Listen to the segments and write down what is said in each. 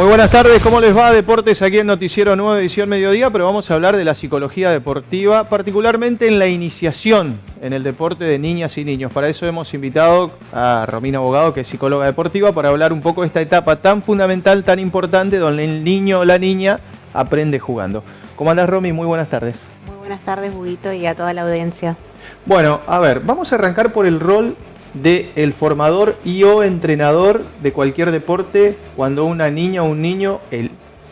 buenas tardes, ¿cómo les va? Deportes aquí en Noticiero Nueva Edición Mediodía, pero vamos a hablar de la psicología deportiva, particularmente en la iniciación en el deporte de niñas y niños. Para eso hemos invitado a Romina Abogado, que es psicóloga deportiva, para hablar un poco de esta etapa tan fundamental, tan importante, donde el niño o la niña aprende jugando. ¿Cómo andás, Romy? Muy buenas tardes. Muy buenas tardes, Huguito, y a toda la audiencia. Bueno, a ver, vamos a arrancar por el rol del formador y o entrenador de cualquier deporte cuando una niña o un niño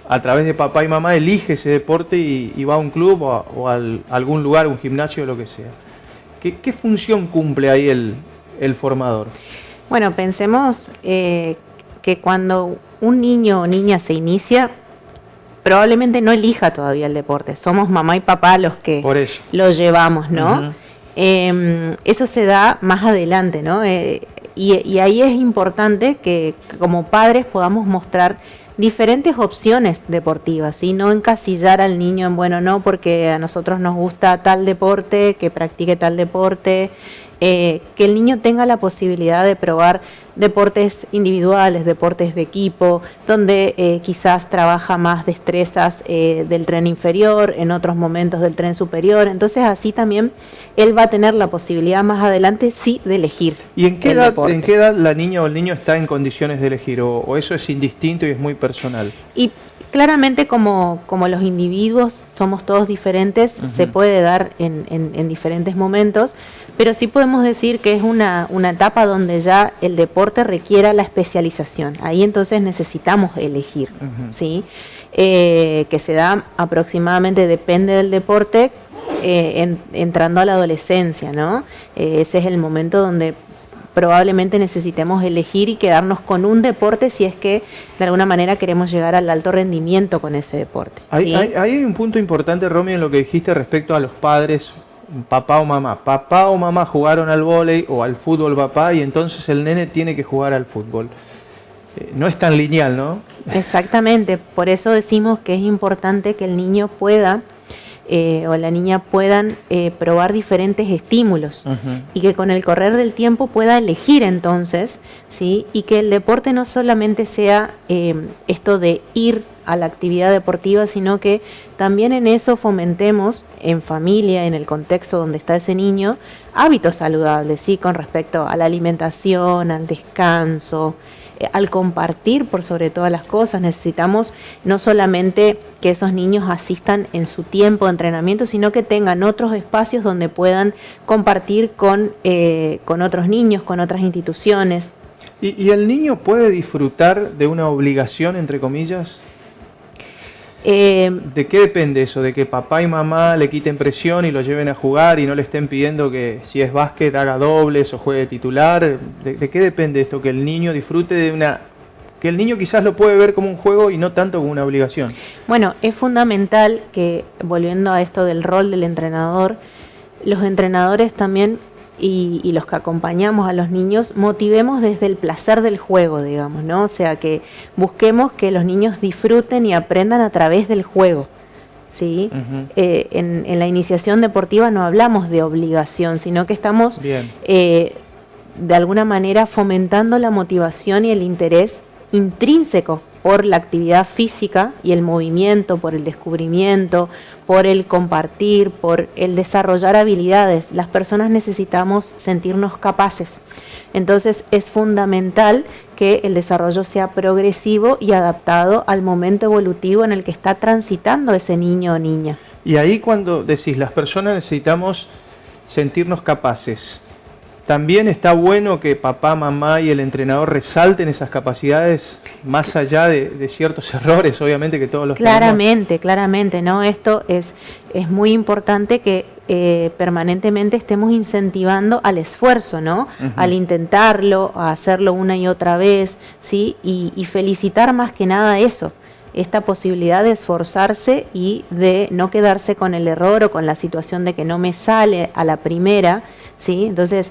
a través de papá y mamá elige ese deporte y va a un club o a algún lugar, un gimnasio, lo que sea. ¿Qué función cumple ahí el formador? Bueno, pensemos que cuando un niño o niña se inicia, probablemente no elija todavía el deporte. Somos mamá y papá los que lo llevamos, ¿no? Uh-huh. Eso se da más adelante, ¿no? Y ahí es importante que como padres podamos mostrar diferentes opciones deportivas, ¿sí? No encasillar al niño en, bueno, no, porque a nosotros nos gusta tal deporte, que practique tal deporte, que el niño tenga la posibilidad de probar deportes individuales, deportes de equipo, donde quizás trabaja más destrezas del tren inferior, en otros momentos del tren superior. Entonces así también él va a tener la posibilidad más adelante, sí, de elegir. ¿Y en qué edad la niña o el niño está en condiciones de elegir? ¿O eso es indistinto y es muy personal? Y claramente como los individuos somos todos diferentes, uh-huh, se puede dar en diferentes momentos, pero sí podemos decir que es una etapa donde ya el deporte requiera la especialización. Ahí entonces necesitamos elegir, uh-huh, ¿sí? Que se da aproximadamente, depende del deporte, entrando a la adolescencia, ¿no? Ese es el momento donde probablemente necesitemos elegir y quedarnos con un deporte si es que de alguna manera queremos llegar al alto rendimiento con ese deporte, ¿sí? Hay un punto importante, Romy, en lo que dijiste respecto a los padres, papá o mamá. Papá o mamá jugaron al vóley o al fútbol papá y entonces el nene tiene que jugar al fútbol. No es tan lineal, ¿no? Exactamente, por eso decimos que es importante que el niño pueda o la niña puedan probar diferentes estímulos, uh-huh, y que con el correr del tiempo pueda elegir entonces, ¿sí? Y que el deporte no solamente sea esto de ir a la actividad deportiva, sino que también en eso fomentemos en familia, en el contexto donde está ese niño, hábitos saludables, ¿sí? Con respecto a la alimentación, al descanso, al compartir por sobre todas las cosas. Necesitamos no solamente que esos niños asistan en su tiempo de entrenamiento, sino que tengan otros espacios donde puedan compartir con otros niños, con otras instituciones. ¿Y el niño puede disfrutar de una obligación, entre comillas? ¿De qué depende eso? ¿De que papá y mamá le quiten presión y lo lleven a jugar y no le estén pidiendo que si es básquet haga dobles o juegue titular? ¿De qué depende esto? Que el niño disfrute de que el niño quizás lo puede ver como un juego y no tanto como una obligación. Bueno, es fundamental que, volviendo a esto del rol del entrenador, los entrenadores también y los que acompañamos a los niños motivemos desde el placer del juego, digamos, ¿no? O sea, que busquemos que los niños disfruten y aprendan a través del juego, ¿sí? Uh-huh. En la iniciación deportiva no hablamos de obligación, sino que estamos de alguna manera fomentando la motivación y el interés intrínseco por la actividad física y el movimiento, por el descubrimiento, por el compartir, por el desarrollar habilidades. Las personas necesitamos sentirnos capaces. Entonces es fundamental que el desarrollo sea progresivo y adaptado al momento evolutivo en el que está transitando ese niño o niña. Y ahí cuando decís, las personas necesitamos sentirnos capaces, ¿también está bueno que papá, mamá y el entrenador resalten esas capacidades más allá de ciertos errores, obviamente que todos los tenemos? Claramente, ¿no? Esto es muy importante que permanentemente estemos incentivando al esfuerzo, ¿no? Uh-huh. Al intentarlo, a hacerlo una y otra vez, ¿sí? Y felicitar más que nada eso, esta posibilidad de esforzarse y de no quedarse con el error o con la situación de que no me sale a la primera, ¿sí? Entonces,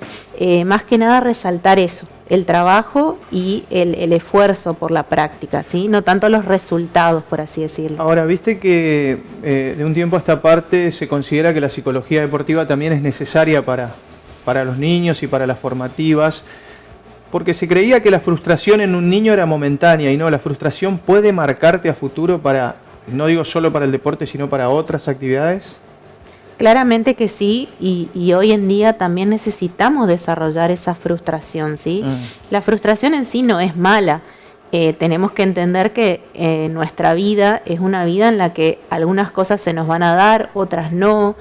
más que nada resaltar eso, el trabajo y el esfuerzo por la práctica, ¿sí? No tanto los resultados, por así decirlo. Ahora, viste que de un tiempo a esta parte se considera que la psicología deportiva también es necesaria para los niños y para las formativas. porque se creía que la frustración en un niño era momentánea y no, la frustración puede marcarte a futuro para, no digo solo para el deporte, sino para otras actividades. Claramente que sí, y hoy en día también necesitamos desarrollar esa frustración, ¿sí? La frustración en sí no es mala. Tenemos que entender que nuestra vida es una vida en la que algunas cosas se nos van a dar, otras no,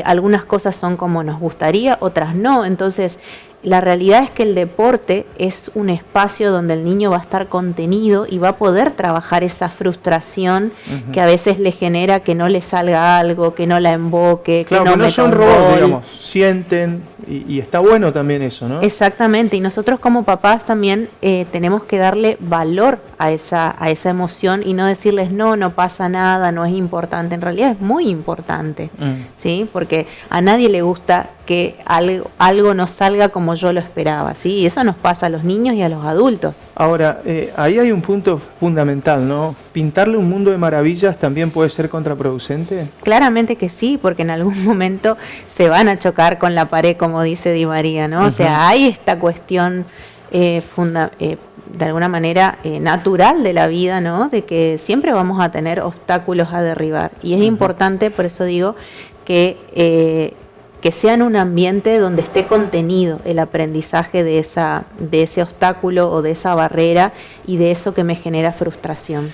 algunas cosas son como nos gustaría, otras no. Entonces, la realidad es que el deporte es un espacio donde el niño va a estar contenido y va a poder trabajar esa frustración que a veces le genera que no le salga algo, que no la emboque, claro, que no son meta un robots, gol. digamos, sienten y está bueno también eso, ¿no? Exactamente, y nosotros como papás también tenemos que darle valor a esa emoción y no decirles no pasa nada, no es importante. En realidad es muy importante, ¿sí? Porque a nadie le gusta que algo no salga como yo lo esperaba, ¿sí? Y eso nos pasa a los niños y a los adultos. Ahora, ahí hay un punto fundamental, ¿no? ¿Pintarle un mundo de maravillas también puede ser contraproducente? Claramente que sí, porque en algún momento se van a chocar con la pared, como dice Di María, ¿no? O sea, hay esta cuestión de alguna manera natural de la vida, ¿no? De que siempre vamos a tener obstáculos a derribar. Y es importante, por eso digo, que sea en un ambiente donde esté contenido el aprendizaje de ese obstáculo o de esa barrera y de eso que me genera frustración.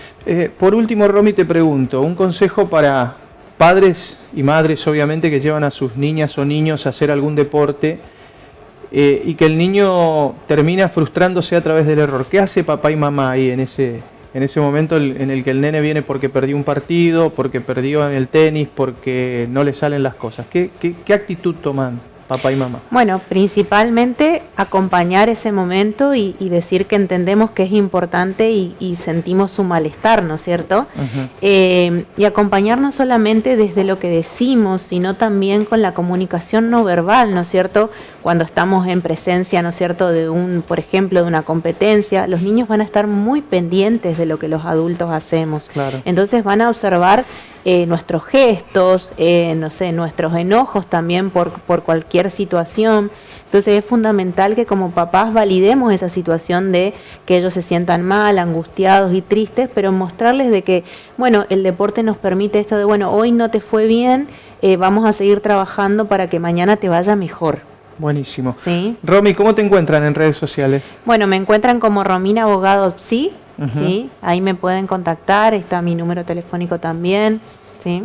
Por último, Romy, te pregunto, un consejo para padres y madres, obviamente, que llevan a sus niñas o niños a hacer algún deporte y que el niño termina frustrándose a través del error. ¿Qué hace papá y mamá ahí en ese momento en el que el nene viene porque perdió un partido, porque perdió en el tenis, porque no le salen las cosas? ¿Qué actitud toman papá y mamá? Bueno, principalmente acompañar ese momento y decir que entendemos que es importante y sentimos su malestar, ¿no es cierto? Y acompañar no solamente desde lo que decimos, sino también con la comunicación no verbal, ¿no es cierto? Cuando estamos en presencia, ¿no es cierto?, por ejemplo, de una competencia, los niños van a estar muy pendientes de lo que los adultos hacemos. Claro. Entonces van a observar nuestros gestos, no sé, nuestros enojos también por cualquier situación. Entonces es fundamental que como papás validemos esa situación de que ellos se sientan mal, angustiados y tristes, pero mostrarles de que, bueno, el deporte nos permite esto de, bueno, hoy no te fue bien, vamos a seguir trabajando para que mañana te vaya mejor. Buenísimo. ¿Sí? Romy, ¿cómo te encuentran en redes sociales? Bueno, me encuentran como Romina Abogado Psi. ¿Sí? Ahí me pueden contactar, está mi número telefónico también, ¿sí?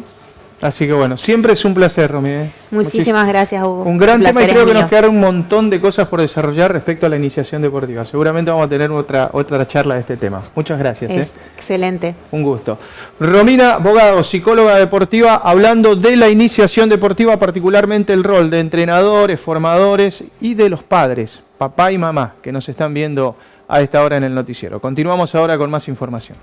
Así que bueno, siempre es un placer, Romy. Muchísimas gracias, Hugo. Un gran tema y creo que nos quedaron un montón de cosas por desarrollar respecto a la iniciación deportiva. Seguramente vamos a tener otra charla de este tema. Muchas gracias. Excelente. Un gusto. Romina Bogado, psicóloga deportiva, hablando de la iniciación deportiva, particularmente el rol de entrenadores, formadores y de los padres, papá y mamá, que nos están viendo a esta hora en el noticiero. Continuamos ahora con más información.